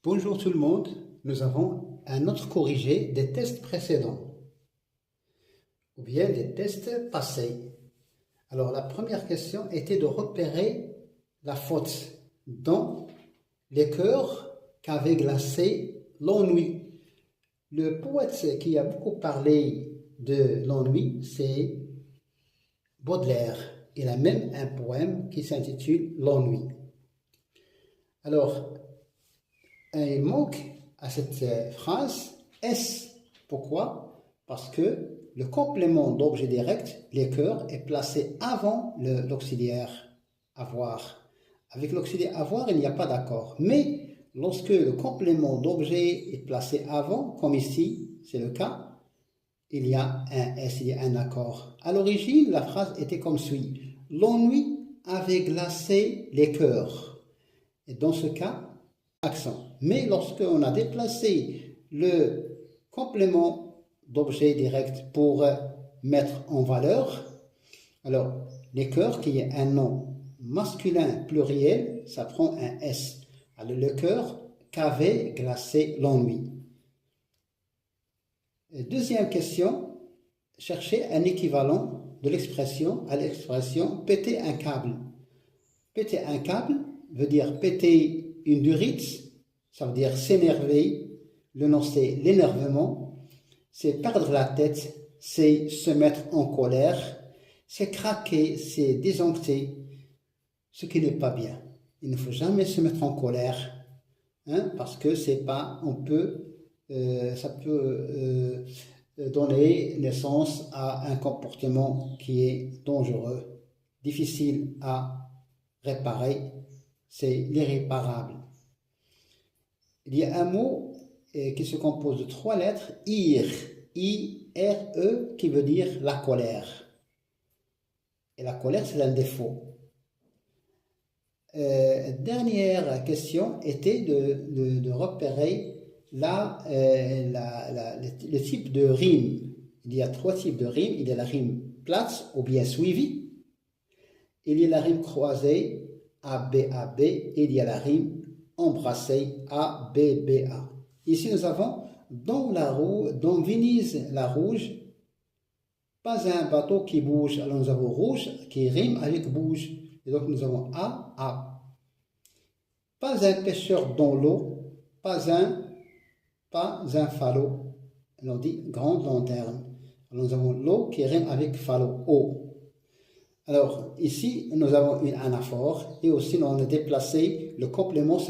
Bonjour tout le monde, nous avons un autre corrigé des tests précédents, ou bien des tests passés. Alors la première question était de repérer la faute dans les cœurs qu'avait glacé l'ennui. Le poète qui a beaucoup parlé de l'ennui, c'est Baudelaire. Il a même un poème qui s'intitule L'ennui. Alors, il manque à cette phrase S. Pourquoi? Parce que le complément d'objet direct, les cœurs, est placé avant l'auxiliaire avoir. Avec l'auxiliaire avoir, il n'y a pas d'accord. Mais lorsque le complément d'objet est placé avant, comme ici, c'est le cas, il y a un S, il y a un accord. À l'origine, la phrase était comme suit. L'ennui avait glacé les cœurs. Et dans ce cas, accent. Mais lorsqu'on a déplacé le complément d'objet direct pour mettre en valeur, alors les cœurs, qui est un nom masculin pluriel, ça prend un S. Alors le cœur qu'avait glacé l'ennui. Deuxième question, chercher un équivalent de l'expression à l'expression péter un câble. Péter un câble veut dire péter une durite, ça veut dire s'énerver. Le nom c'est l'énervement, c'est perdre la tête, c'est se mettre en colère, c'est craquer, c'est désoncter, ce qui n'est pas bien. Il ne faut jamais se mettre en colère, parce que c'est pas, ça peut donner naissance à un comportement qui est dangereux, difficile à réparer, c'est l'irréparable. Il y a un mot qui se compose de 3 lettres, ire, I-R-E, qui veut dire la colère. Et la colère, c'est un défaut. Dernière question était de repérer le type de rime. Il y a 3 types de rimes. Il y a la rime plate ou bien suivie. Il y a la rime croisée, A-B-A-B. Et il y a la rime embrassée, A-B-B-A. Ici, nous avons dans Venise la rouge, pas un bateau qui bouge. Alors nous avons rouge qui rime avec bouge. Et donc nous avons A. Pas un pêcheur dans l'eau, pas un falot. On dit grande lanterne. Alors nous avons l'eau qui rime avec falot, eau. Alors ici, nous avons une anaphore et aussi on a déplacé le complément